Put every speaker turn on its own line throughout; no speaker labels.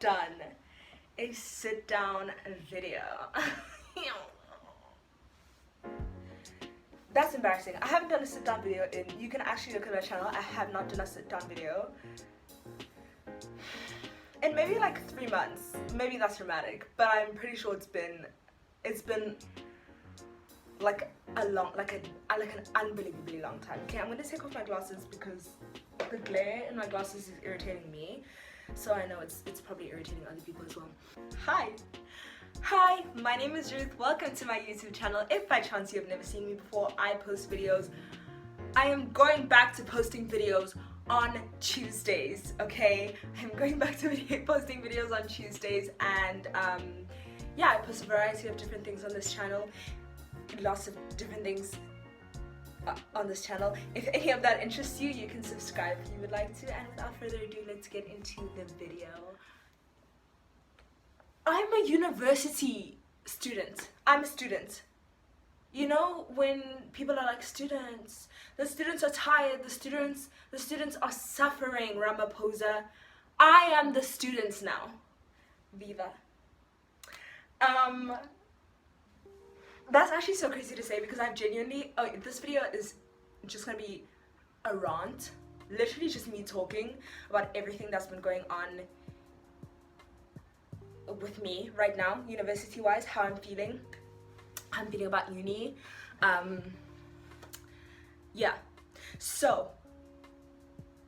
done a sit down video. That's embarrassing. I haven't done a sit down video in, you can actually look at my channel, I have not done a sit down video in maybe like 3 months. Maybe that's dramatic, but I'm pretty sure it's been like an unbelievably long time. Okay, I'm gonna take off my glasses because the glare in my glasses is irritating me, so I know it's probably irritating other people as well. Hi, my name is Ruth. Welcome to my YouTube channel. If by chance you have never seen me before, I post videos. I am going back to posting videos on Tuesdays, okay? I'm going back to posting videos on Tuesdays, and yeah, I post a variety of different things on this channel. Lots of different things on this channel. If any of that interests you, you can subscribe if you would like to, and without further ado, let's get into the video. I'm a university student. I'm a student. You know, when people are like, the students are tired, the students are suffering, Ramaphosa. I am the students now. Viva. That's actually so crazy to say because I've genuinely, this video is just gonna be a rant. Literally just me talking about everything that's been going on with me right now, university wise, how I'm feeling about uni. Yeah, so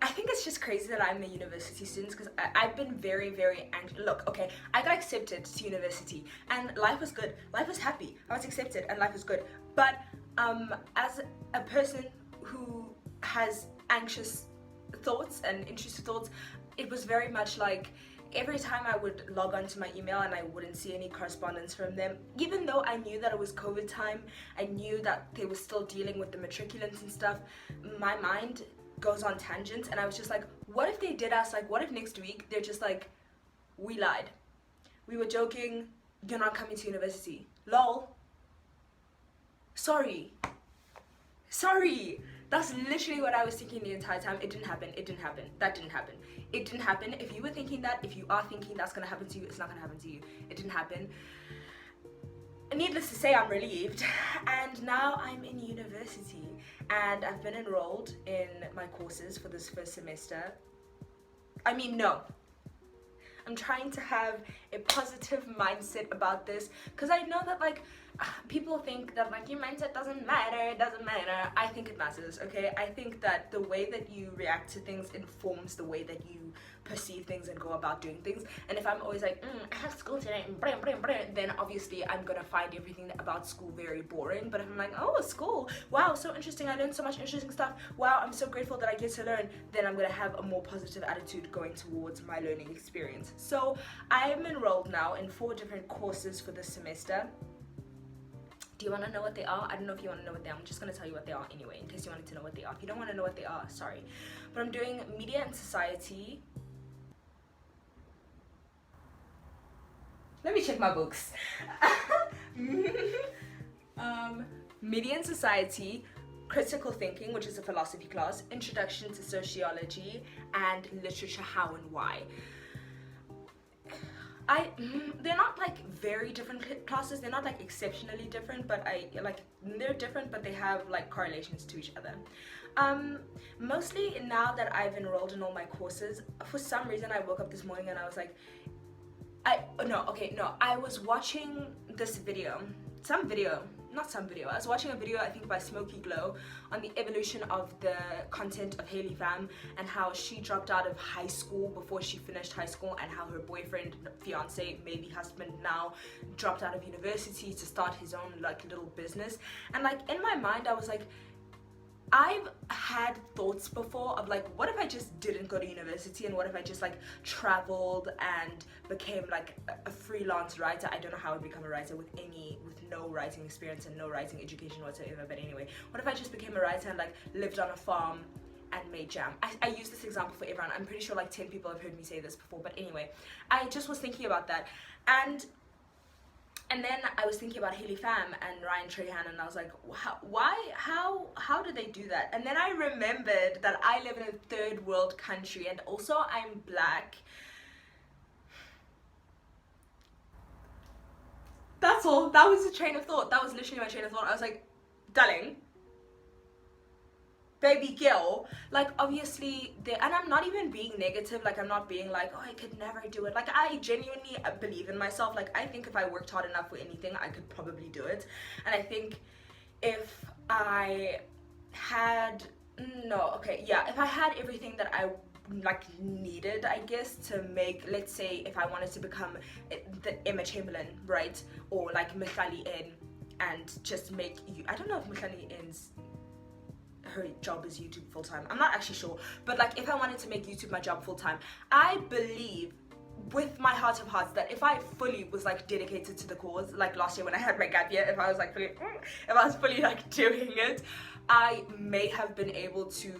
I think it's just crazy that I'm a university student because I've been very, very anxious. Look, okay, I got accepted to university and life was good. Life was happy. I was accepted and life was good. But as a person who has anxious thoughts and intrusive thoughts, it was very much like every time I would log onto my email and I wouldn't see any correspondence from them, even though I knew that it was COVID time, I knew that they were still dealing with the matriculants and stuff, my mind goes on tangents, and I was just like, what if they did us, like, what if next week they're just like, we lied, we were joking, you're not coming to university, lol, sorry, that's literally what I was thinking the entire time. It didn't happen, that didn't happen, it didn't happen. If you were thinking that, if you are thinking that's gonna happen to you, it's not gonna happen to you. It didn't happen. Needless to say, I'm relieved, and now I'm in university and I've been enrolled in my courses for this first semester. I mean, no, I'm trying to have a positive mindset about this because I know that like people think that like your mindset doesn't matter, it doesn't matter. I think it matters, okay? I think that the way that you react to things informs the way that you perceive things and go about doing things. And if I'm always like, I have school today, then obviously I'm gonna find everything about school very boring. But if I'm like, oh, school, wow, so interesting, I learned so much interesting stuff, wow, I'm so grateful that I get to learn, then I'm gonna have a more positive attitude going towards my learning experience. So I'm enrolled now in 4 different courses for this semester. Do you want to know what they are? I don't know if you want to know what they are. I'm just going to tell you what they are anyway, in case you wanted to know what they are. If you don't want to know what they are, sorry. But I'm doing Media and Society. Let me check my books. Media and Society, Critical Thinking, which is a philosophy class, Introduction to Sociology, and Literature, How and Why. They're not like very different classes, they're not like exceptionally different, but they're different, but they have like correlations to each other. Mostly now that I've enrolled in all my courses, for some reason I woke up this morning and I was like, I was watching this video, I was watching a video, I think by Smoky Glow, on the evolution of the content of Hailey Pham and how she dropped out of high school before she finished high school, and how her boyfriend, fiance, maybe husband now, dropped out of university to start his own like little business. And like in my mind I was like, I've had thoughts before of like, what if I just didn't go to university, and what if I just like traveled and became like a freelance writer? I don't know how I would become a writer with no writing experience and no writing education whatsoever, but anyway, what if I just became a writer and like lived on a farm and made jam? I use this example for everyone. I'm pretty sure like 10 people have heard me say this before, but anyway, I just was thinking about that, and then I was thinking about Hailey Pham and Ryan Trahan, and I was like, how did they do that? And then I remembered that I live in a third world country, and also I'm black. That's all. That was the train of thought. That was literally my train of thought. I was like, darling, baby girl, like, obviously, and I'm not even being negative, like, I'm not being like, oh, I could never do it. Like, I genuinely believe in myself. Like, I think if I worked hard enough for anything, I could probably do it. And I think if I had, if I had everything that I like needed, I guess, to make, let's say, if I wanted to become the Emma Chamberlain, right, or like Mihlali N, and just make you, I don't know if Mihlali N's her job is YouTube full-time, I'm not actually sure, but like if I wanted to make YouTube my job full-time, I believe with my heart of hearts that if I fully was like dedicated to the cause, like last year when I had my gap year, if I was fully like doing it, I may have been able to,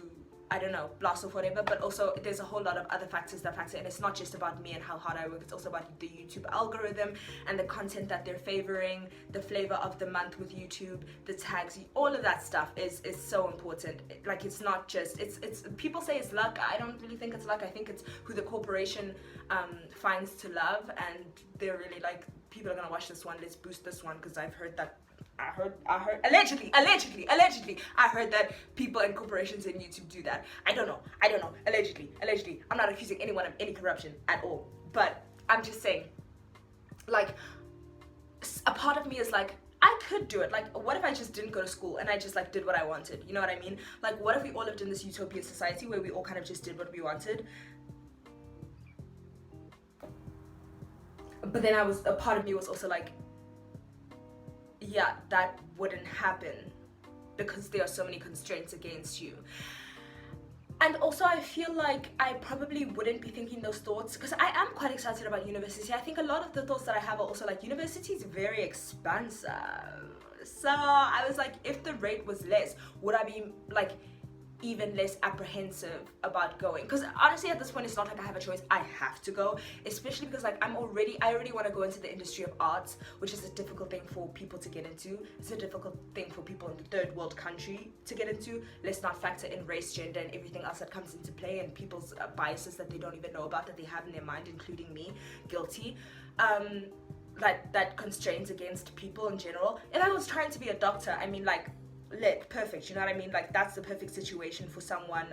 I don't know, blast off whatever. But also there's a whole lot of other factors that factor in. It's not just about me and how hard I work, it's also about the YouTube algorithm and the content that they're favoring, the flavor of the month with YouTube, the tags, all of that stuff is so important. Like, it's not just, it's people say it's luck. I don't really think it's luck. I think it's who the corporation finds to love, and they're really like, people are gonna watch this one, let's boost this one, because I've heard that I heard allegedly I heard that people and corporations in YouTube do that. I don't know, allegedly. I'm not accusing anyone of any corruption at all, but I'm just saying, like, a part of me is like, I could do it. Like, what if I just didn't go to school and I just like did what I wanted? You know what I mean? Like, what if we all lived in this utopian society where we all kind of just did what we wanted? But then a part of me was also like, yeah, that wouldn't happen because there are so many constraints against you. And also I feel like I probably wouldn't be thinking those thoughts because I am quite excited about university. I think a lot of the thoughts that I have are also like, university is very expensive. So I was like, if the rate was less, would I be like even less apprehensive about going? Because honestly at this point it's not like I have a choice, I have to go, especially because like I already want to go into the industry of arts, which is a difficult thing for people to get into. It's a difficult thing for people in the third world country to get into. Let's not factor in race, gender, and everything else that comes into play, and people's biases that they don't even know about, that they have in their mind, including me, guilty, that constraints against people in general. If I was trying to be a doctor, I mean, like, lit, perfect, you know what I mean? Like, that's the perfect situation for someone.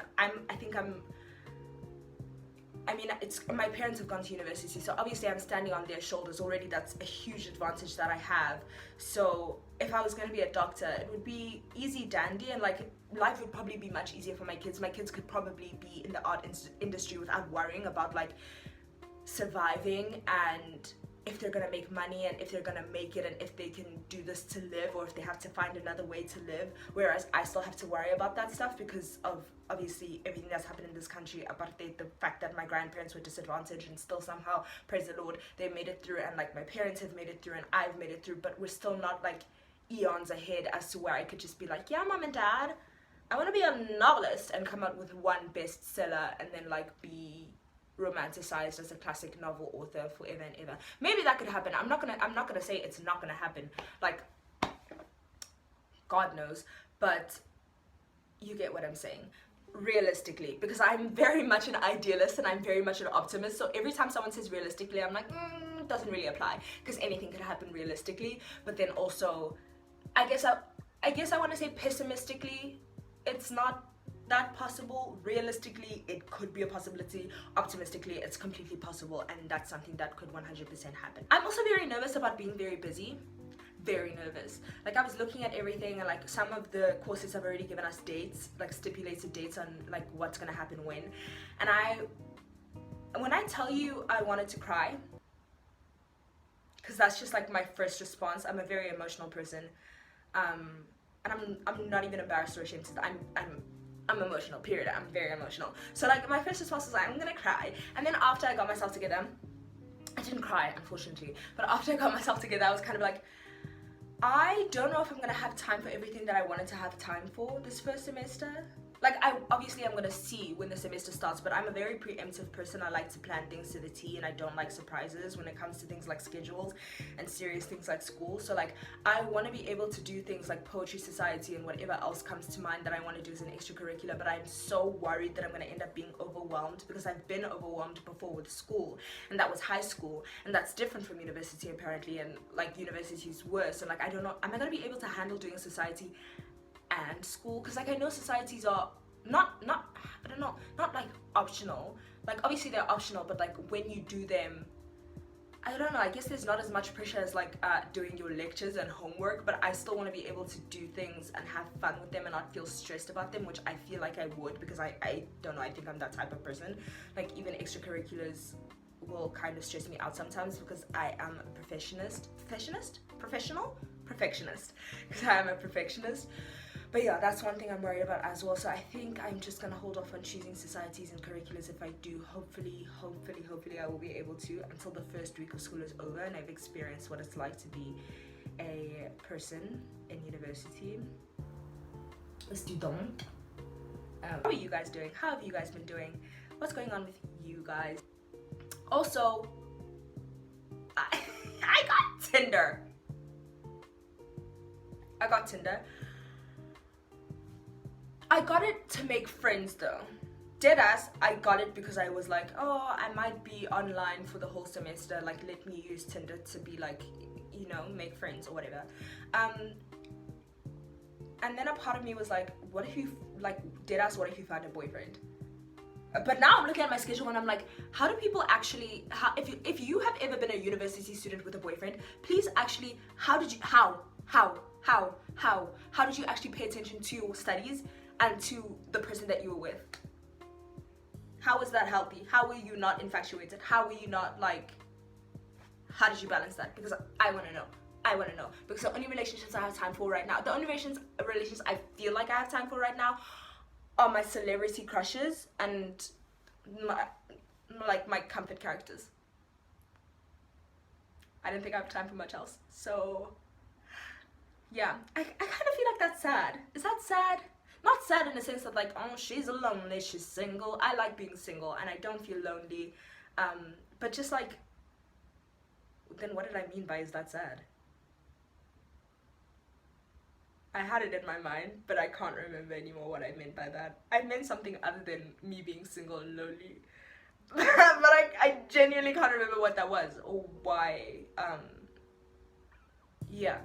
It's my parents have gone to university, so obviously I'm standing on their shoulders already. That's a huge advantage that I have. So if I was going to be a doctor, it would be easy dandy, and like life would probably be much easier for my kids. My kids could probably be in the art industry without worrying about like surviving, and if they're gonna make money, and if they're gonna make it, and if they can do this to live, or if they have to find another way to live. Whereas I still have to worry about that stuff because of obviously everything that's happened in this country, about the fact that my grandparents were disadvantaged, and still somehow, praise the Lord, they made it through, and like my parents have made it through, and I've made it through, but we're still not like eons ahead as to where I could just be like, yeah, mom and dad, I want to be a novelist, and come out with one bestseller, and then like be romanticized as a classic novel author forever and ever. Maybe that could happen. I'm not gonna say it's not gonna happen, like, God knows, but you get what I'm saying. Realistically, because I'm very much an idealist and I'm very much an optimist, so every time someone says realistically, I'm like, it doesn't really apply, because anything could happen realistically. But then also, I guess I want to say pessimistically, it's not that possible. Realistically, it could be a possibility. Optimistically, it's completely possible, and that's something that could 100% happen. I'm also very nervous about being very busy. Very nervous. Like, I was looking at everything, and like some of the courses have already given us dates, like stipulated dates on like what's gonna happen when. And when I tell you I wanted to cry, because that's just like my first response. I'm a very emotional person, and I'm not even embarrassed or ashamed to that. I'm emotional, period. I'm very emotional. So like my first response was like, I'm gonna cry. And then after I got myself together, I didn't cry, unfortunately, but after I got myself together, I was kind of like, I don't know if I'm gonna have time for everything that I wanted to have time for this first semester. like, I'm gonna see when the semester starts, but I'm a very preemptive person. I like to plan things to the T, and I don't like surprises when it comes to things like schedules and serious things like school. So like, I want to be able to do things like poetry society and whatever else comes to mind that I want to do as an extracurricular, but I'm so worried that I'm going to end up being overwhelmed, because I've been overwhelmed before with school, and that was high school, and that's different from university apparently, and like university is worse. And like, I don't know, am I going to be able to handle doing society and school? Because like, I know societies are not I don't know, not like optional. Like, obviously they're optional, but like, when you do them, I don't know, I guess there's not as much pressure as like doing your lectures and homework, but I still want to be able to do things and have fun with them and not feel stressed about them, which I feel like I would, because I don't know, I think I'm that type of person. Like, even extracurriculars will kind of stress me out sometimes, because I am a perfectionist, because I am a perfectionist. But yeah, that's one thing I'm worried about as well. So I think I'm just gonna hold off on choosing societies and curriculars. If I do, hopefully I will be able to, until the first week of school is over and I've experienced what it's like to be a person in university. A student. How are you guys doing? How have you guys been doing? What's going on with you guys? Also, I got Tinder. I got it to make friends though. Deadass, I got it because I was like, oh, I might be online for the whole semester, like, let me use Tinder to be like, you know, make friends or whatever. And then a part of me was like, what if you, like, deadass, what if you found a boyfriend? But now I'm looking at my schedule and I'm like, how do people actually, if you have ever been a university student with a boyfriend, please actually, how did you actually pay attention to your studies and to the person that you were with? How was that healthy? How were you not infatuated? How were you not, like, how did you balance that? Because I want to know. Because the only relationships I have time for right now, the only relations I feel like I have time for right now are my celebrity crushes and my comfort characters. I don't think I have time for much else. So yeah, I kind of feel like that's sad. Is that sad? Not sad in the sense that, like, oh, she's lonely, she's single. I like being single and I don't feel lonely. But just like, then what did I mean by is that sad? I had it in my mind, but I can't remember anymore what I meant by that. I meant something other than me being single and lonely. But I genuinely can't remember what that was or why. Yeah.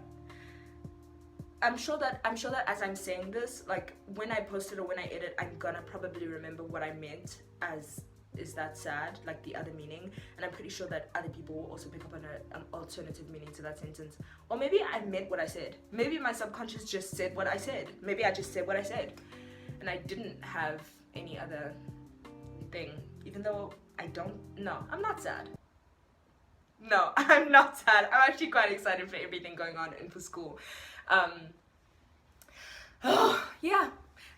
I'm sure that as I'm saying this, like, when I post it or when I edit, I'm gonna probably remember what I meant as, is that sad, like the other meaning, and I'm pretty sure that other people will also pick up on an alternative meaning to that sentence. Or maybe I meant what I said. Maybe my subconscious just said what I said. Maybe I just said what I said and I didn't have any other thing, even though I don't. No, I'm not sad. No, I'm not sad. I'm actually quite excited for everything going on and for school. Yeah,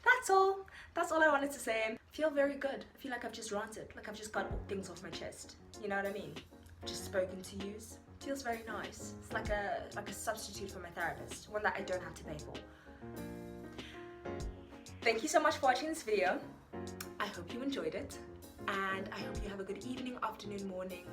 that's all I wanted to say. I feel very good. I feel like I've just ranted, like I've just got things off my chest, you know what I mean? Just spoken to yous. Feels very nice. It's like a substitute for my therapist, one that I don't have to pay for. Thank you so much for watching this video. I hope you enjoyed it, and I hope you have a good evening, afternoon, morning,